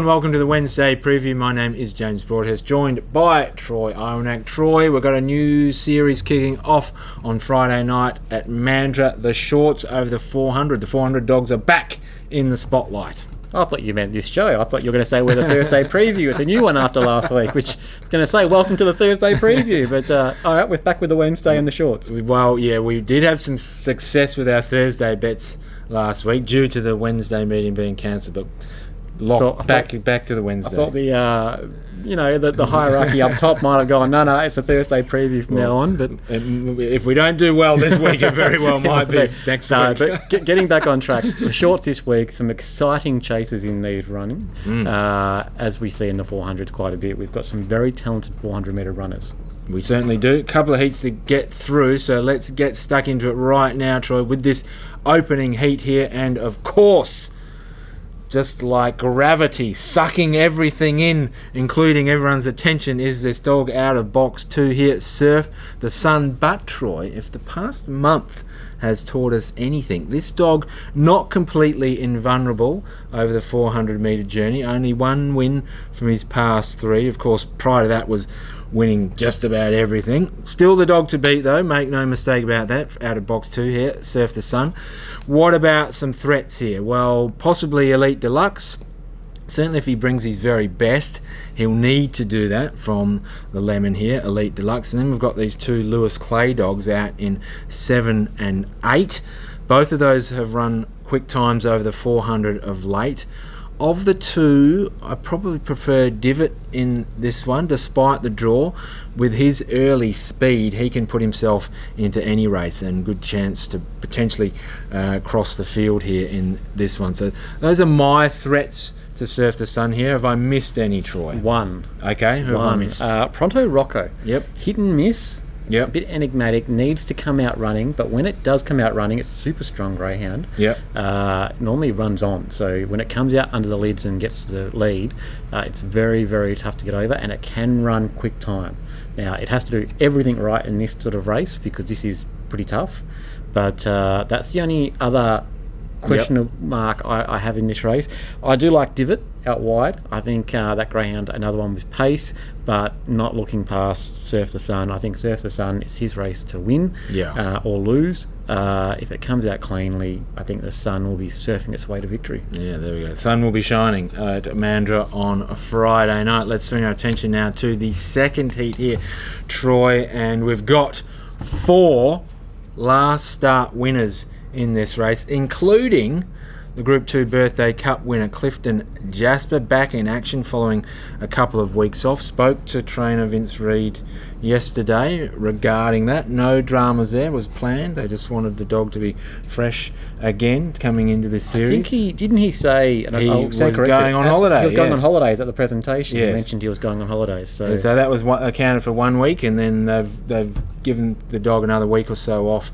everyone, welcome to the Wednesday preview. My name is James Broadhurst, joined by Troy Ironack. Troy, we've got a new series kicking off on Friday night at Mandurah. The shorts over the 400. The 400 dogs are back in the spotlight. I thought you meant this show. I thought you were going to say we're the Thursday preview. It's a new one after last week, which is going to say welcome to the Thursday preview. But all right, we're back with the Wednesday and the shorts. Well, yeah, we did have some success with our Thursday bets last week due to the Wednesday meeting being cancelled, but back to the Wednesday. I thought the hierarchy up top might have gone, no, it's a Thursday preview from now on. But if we don't do well this week, it very well might be next week. But getting back on track, the shorts this week, some exciting chases in these running, as we see in the 400s quite a bit. We've got some very talented 400-metre runners. We certainly do. A couple of heats to get through, so let's get stuck into it right now, Troy, with this opening heat here. And of course, just like gravity sucking everything in, including everyone's attention, is this dog out of box 2 here, Surf the Sun. But Troy, if the past month has taught us anything, this dog not completely invulnerable over the 400-metre journey. Only one win from his past 3. Of course, prior to that was winning just about everything. Still the dog to beat, though, make no mistake about that, out of box 2 here, Surf the Sun. What about some threats here? Well, possibly Elite Deluxe. Certainly if he brings his very best, he'll need to do that from the Lemon here, Elite Deluxe. And then we've got these 2 Lewis Clay dogs out in 7 and 8. Both of those have run quick times over the 400 of late. Of the 2, I probably prefer Divot in this one, despite the draw. With his early speed, he can put himself into any race, and good chance to potentially cross the field here in this one. So those are my threats to Surf the Sun here. Have I missed any, Troy? One. Okay, who have I missed? Pronto Rocco. Yep. Hit and miss. Yep. A bit enigmatic, needs to come out running, but when it does come out running, it's a super strong greyhound. Yep. Normally runs on, so when it comes out under the lids and gets the lead, it's very, very tough to get over, and it can run quick time. Now, it has to do everything right in this sort of race because this is pretty tough, but that's the only other question mark I have in this race. I do like Divot out wide. I think that greyhound, another one with pace, but not looking past Surf the Sun. I think Surf the Sun is his race to win or lose. If it comes out cleanly, I think the Sun will be surfing its way to victory. Yeah, there we go. Sun will be shining at Mandurah on a Friday night. Let's swing our attention now to the second heat here, Troy, and we've got 4 last start winners in this race, including the Group 2 Birthday Cup winner Clifton Jasper, back in action following a couple of weeks off. Spoke to trainer Vince Reid yesterday regarding that. No dramas there was planned. They just wanted the dog to be fresh again coming into this series. I think he say he was going on holiday. He was going on holidays at the presentation. Yes. He mentioned he was going on holidays. So that was accounted for 1 week, and then they've given the dog another week or so off.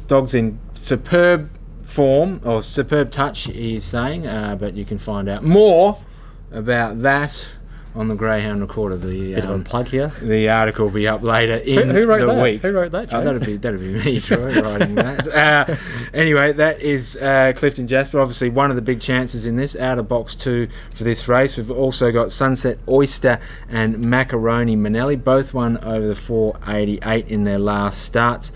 Dog's in superb form, or superb touch, he's saying, but you can find out more about that on the Greyhound Recorder. Bit of a plug here. The article will be up later in who wrote the that? week. Who wrote that, James? That'd be me, Troy, writing that. Anyway, that is Clifton Jasper, obviously one of the big chances in this, out of box 2 for this race. We've also got Sunset Oyster and Macaroni Manelli, both won over the 488 in their last starts.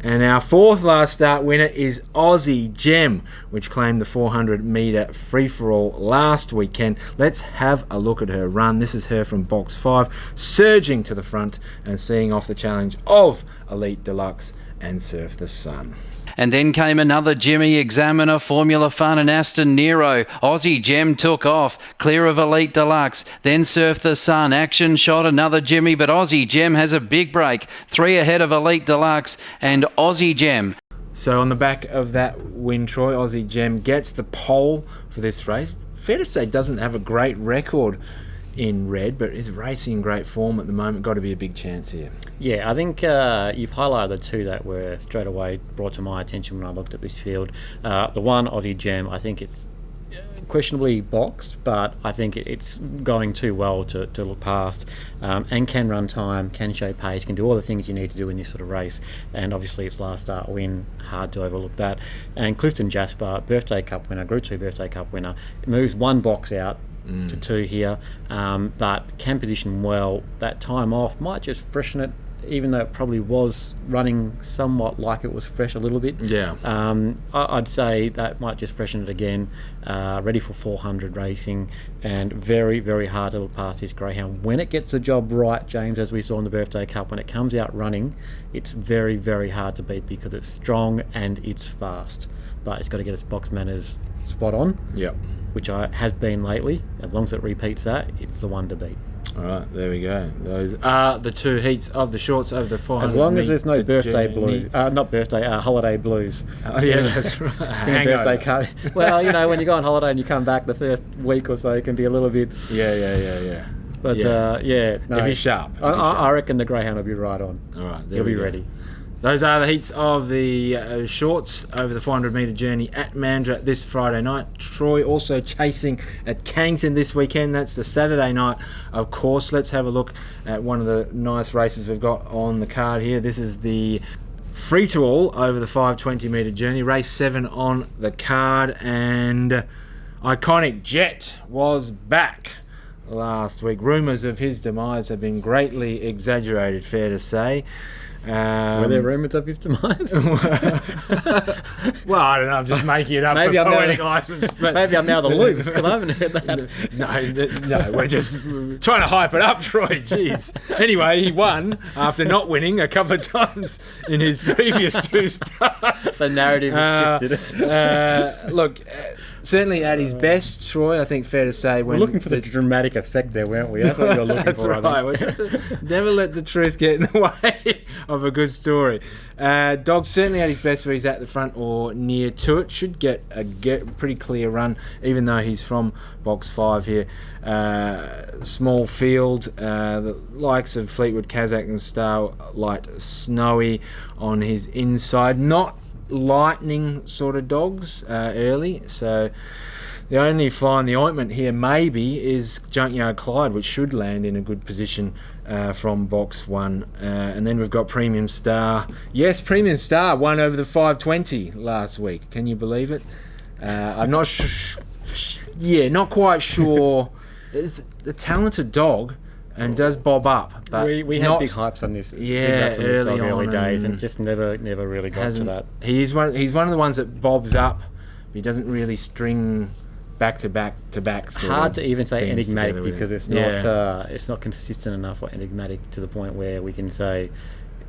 And our 4th last start winner is Aussie Gem, which claimed the 400-metre free-for-all last weekend. Let's have a look at her run. This is her from box 5, surging to the front and seeing off the challenge of Elite Deluxe and Surf the Sun. And then came another Jimmy Examiner, Formula Fun and Aston Nero. Aussie Gem took off, clear of Elite Deluxe. Then Surf the Sun, Action Shot, another Jimmy, but Aussie Gem has a big break. 3 ahead of Elite Deluxe and Aussie Gem. So on the back of that win, Troy, Aussie Gem gets the pole for this race. Fair to say doesn't have a great record in red, but is racing in great form at the moment. Got to be a big chance here. Yeah, I think you've highlighted the 2 that were straight away brought to my attention when I looked at this field. The one, Aussie Gem, I think it's questionably boxed, but I think it's going too well to look past, and can run time, can show pace, can do all the things you need to do in this sort of race, and obviously its last start win, hard to overlook that. And Clifton Jasper, Birthday Cup winner, Group 2 Birthday Cup winner, moves 1 box out, to 2 here, but can position well. That time off might just freshen it, even though it probably was running somewhat like it was fresh a little bit. Yeah. I'd say that might just freshen it again. Ready for 400 racing, and very, very hard to look past this greyhound. When it gets the job right, James, as we saw in the Birthday Cup, when it comes out running, it's very, very hard to beat because it's strong and it's fast. But it's got to get its box manners spot on, Yep. which I has been lately. As long as it repeats that, it's the one to beat. All right, there we go. Those are the 2 heats of the shorts over the 400. As long as there's no birthday journey. blue, holiday blues. Oh, yeah, that's right. In a Hangover. birthday card. Well, when you go on holiday and you come back, the first week or so can be a little bit. Yeah. But Yeah. no. If he's sharp. I reckon the greyhound will be right on. All right, there He'll we be go. ready. Those are the heats of the shorts over the 400 metre journey at Mandurah this Friday night. Troy also chasing at Cannington this weekend. That's the Saturday night, of course. Let's have a look at one of the nice races we've got on the card here. This is the free-to-all over the 520 metre journey. Race 7 on the card, and Iconic Jet was back last week. Rumours of his demise have been greatly exaggerated, fair to say. Were there rumours of his demise? Well, I don't know. I'm just making it up Maybe for I'm poetic now- license. But Maybe I'm out of the loop because I haven't heard that. no, we're just trying to hype it up, Troy. Jeez. Anyway, he won after not winning a couple of times in his previous 2 starts. The narrative has shifted. Look, certainly at his best, Troy. I think fair to say when We're looking for the dramatic effect there, weren't we? That's what you're looking That's for, right. I think. Never let the truth get in the way of a good story. Dog certainly at his best where he's at the front or near to it. Should get a pretty clear run, even though he's from box 5 here. Small field, the likes of Fleetwood, Kazakh and Starlight Snowy on his inside. Not lightning sort of dogs early, so the only fly in the ointment here maybe is Junkyard Clyde, which should land in a good position from box 1, and then we've got Premium Star. Yes, Premium Star won over the 520 last week. Can you believe it? I'm not not quite sure. It's a talented dog and does bob up, but We had not- big hypes on this. Yeah, big hypes on this early dog early on, days, and and just never really got to hasn't. that. He's one of the ones that bobs up. But he doesn't really string back to back. Hard to even say things enigmatic together with because him. it's not consistent enough or enigmatic to the point where we can say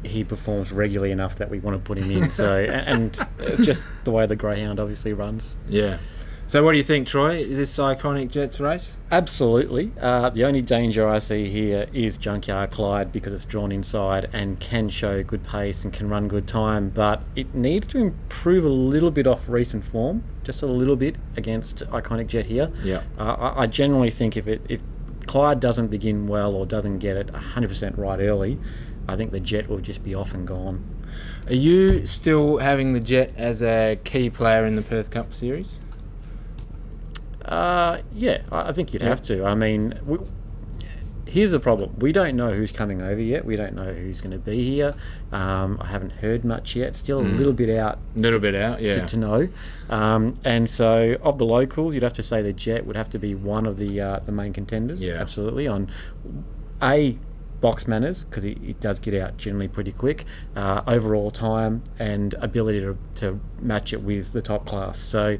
he performs regularly enough that we want to put him in. So and it's just the way the greyhound obviously runs. Yeah. So what do you think, Troy? Is this Iconic Jets race? Absolutely. The only danger I see here is Junkyard Clyde because it's drawn inside and can show good pace and can run good time, but it needs to improve a little bit off recent form, just a little bit against Iconic Jet here. Yeah. I generally think if Clyde doesn't begin well or doesn't get it 100% right early, I think the Jet will just be off and gone. Are you still having the Jet as a key player in the Perth Cup series? Yeah, I think you'd have to. I mean, here's the problem. We don't know who's coming over yet. We don't know who's going to be here. I haven't heard much yet. Still a little bit out Yeah. to know. And so of the locals, you'd have to say the Jet would have to be one of the main contenders. Yeah. Absolutely. On box manners, because he does get out generally pretty quick, overall time and ability to match it with the top class. So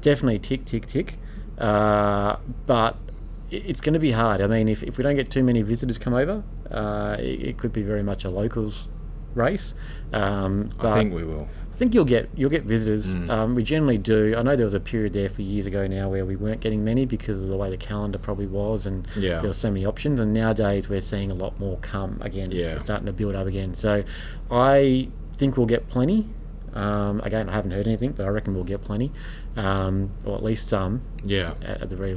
definitely tick. But it's going to be hard. I mean, if we don't get too many visitors come over, it could be very much a locals race. I think we will. I think you'll get visitors. We generally do. I know there was a period there for years ago now where we weren't getting many because of the way the calendar probably was, and Yeah. there were so many options. And nowadays we're seeing a lot more come again. Yeah. It's starting to build up again. So I think we'll get plenty. Again, I haven't heard anything, but I reckon we'll get plenty, or at least some. Yeah. At the very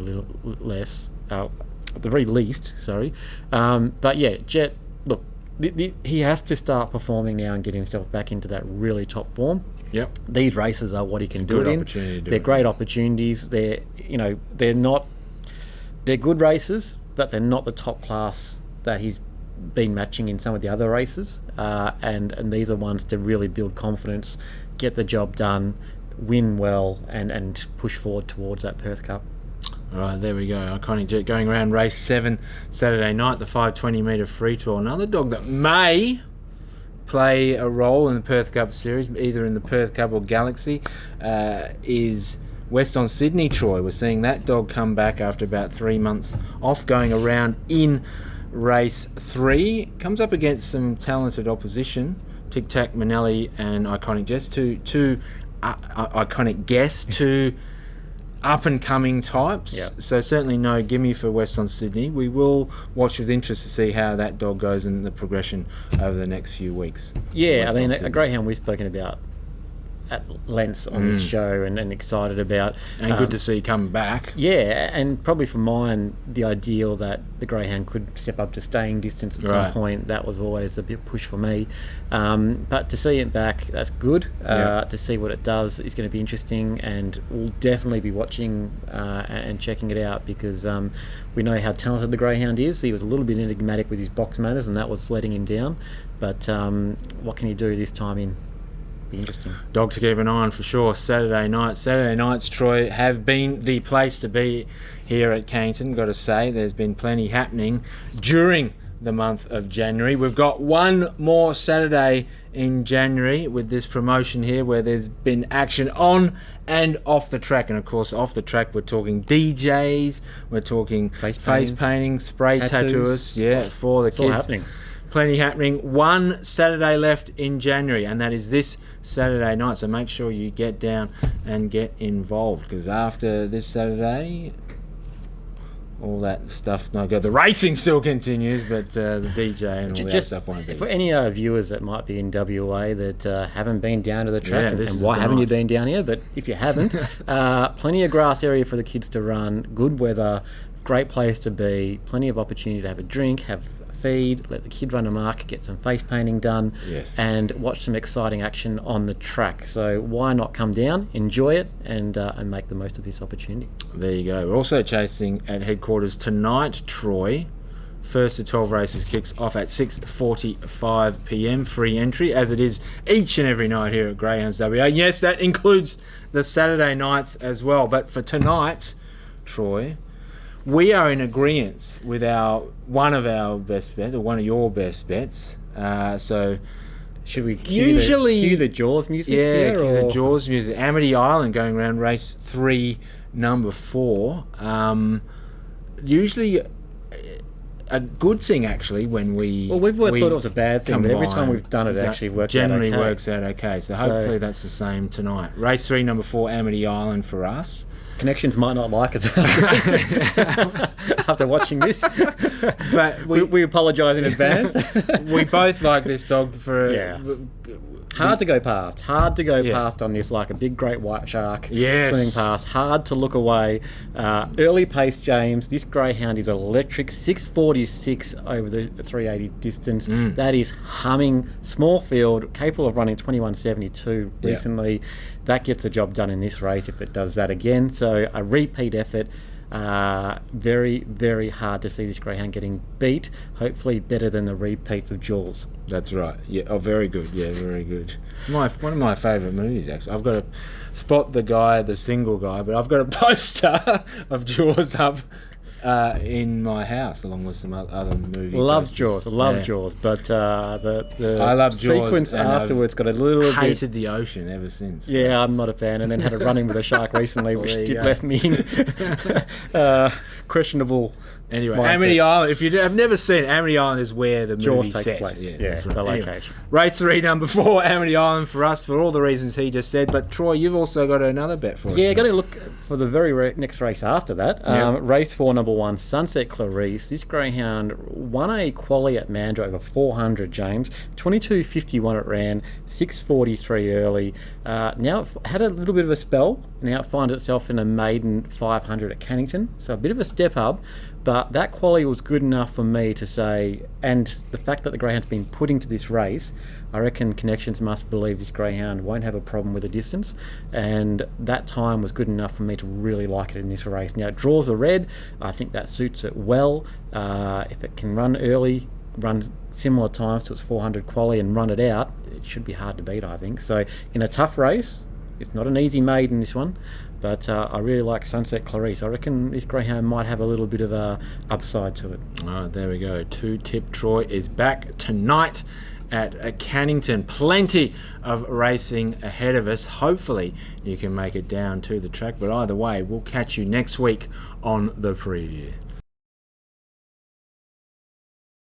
at the very least. Sorry, but yeah, Jet. Look, he has to start performing now and get himself back into that really top form. Yep. These races are what he can do Good it in. opportunity to do They're it. great opportunities. They're good races, but they're not the top class that he's been matching in some of the other races. And these are ones to really build confidence, get the job done, win well, and push forward towards that Perth Cup. All right, there we go. Iconic Jet going around race 7 Saturday night, the 520 metre free tour. Another dog that may play a role in the Perth Cup Series, either in the Perth Cup or Galaxy, is West on Sydney, Troy. We're seeing that dog come back after about 3 months off, going around in race 3. Comes up against some talented opposition, Tic Tac, Manelli and Iconic Jets, two Iconic Guests, two up-and-coming types. Yep. So certainly no gimme for West on Sydney. We will watch with interest to see how that dog goes in the progression over the next few weeks. Yeah, West I mean, on a Sydney. greyhound we've spoken about at length on this show and excited about. And good to see come back. Yeah, and probably for mine, the ideal that the greyhound could step up to staying distance at some Right. point, that was always a bit push for me. But to see it back, that's good. Yeah. To see what it does is going to be interesting, and we'll definitely be watching and checking it out because we know how talented the greyhound is. He was a little bit enigmatic with his box manners, and that was letting him down. But what can he do this time in? Be interesting. Dog to keep an eye on for sure. Saturday nights, Troy, have been the place to be here at Cannington. Got to say, there's been plenty happening during the month of January. We've got one more Saturday in January with this promotion here where there's been action on and off the track. And of course, off the track, we're talking DJs, we're talking face painting, spray tattoos. tattooists, for the It's kids. all happening. Plenty happening. One Saturday left in January, and that is this Saturday night. So make sure you get down and get involved, because after this Saturday, all that stuff no go. The racing still continues, but the DJ and all that stuff won't be. For any viewers that might be in WA that haven't been down to the track, Yeah, and this is why the haven't you night. been down here? But if you haven't, plenty of grass area for the kids to run, good weather, great place to be, plenty of opportunity to have a drink, have a feed, let the kid run amok, get some face painting done, Yes. and watch some exciting action on the track. So why not come down, enjoy it, and make the most of this opportunity. There you go. We're also chasing at headquarters tonight, Troy. First of 12 races kicks off at 6:45 p.m. Free entry, as it is each and every night here at Greyhounds WA. Yes, that includes the Saturday nights as well. But for tonight, Troy, we are in agreement with one of our best bets, or one of your best bets. So Should we Usually- cue the Jaws music yeah, here? cue the or- Jaws music. Amity Island going around race 3, number 4. Usually a good thing actually when we. Well, we've always thought it was a bad thing, but every time combine, we've done it, it actually works out generally okay. works out okay. So hopefully that's the same tonight. Race 3, number 4, Amity Island for us. Connections might not like us after watching this, But we apologise in advance. we both like this dog for. Yeah. Hard to go past. Yeah. Past on this, like a big great white shark Yes. swimming past. Hard to look away. Early pace, James. This greyhound is electric. 6:46 over the 380 distance. That is humming. Small field, capable of running 21:72 Yeah. recently. That gets the job done in this race if it does that again. So a repeat effort. Very, very hard to see this greyhound getting beat. Hopefully better than the repeats of Jaws. That's right. Yeah. Oh, very good. Yeah, very good. One of my favourite movies, actually. I've got to spot the single guy, but I've got a poster of Jaws up in my house, along with some other movie. Love posters. Jaws, love Yeah. Jaws, but the I love Jaws, sequence and I've afterwards got a little bit. Hated the ocean ever since. Yeah, I'm not a fan, and then had a run-in with a shark recently, which there you did go. left me in questionable. Anyway, mindset. Amity Island. If you have never seen it, Amity Island is where the Jaws movie takes set. place. Yes, Yeah, that's right. the Anyway, location. race 3, number 4, Amity Island for us for all the reasons he just said. But Troy, you've also got another bet for us. Yeah, got tonight. to look for the very next race after that. Yeah. Race 4, number 1, Sunset Clarice. This greyhound won a quali at Mandurah over 400, James. 22.51 it ran, 6.43 early. Now it had a little bit of a spell. Now it finds itself in a maiden 500 at Cannington. So a bit of a step up. But that quality was good enough for me to say, and the fact that the greyhound's been put into this race, I reckon Connections must believe this greyhound won't have a problem with the distance, and that time was good enough for me to really like it in this race. Now it draws a red, I think that suits it well. If it can run early, run similar times to its 400 quality and run it out, it should be hard to beat, I think. So in a tough race, it's not an easy maiden, this one, But I really like Sunset Clarice. I reckon this greyhound might have a little bit of a upside to it. Oh, there we go. 2-Tip Troy is back tonight at Cannington. Plenty of racing ahead of us. Hopefully you can make it down to the track. But either way, we'll catch you next week on the preview.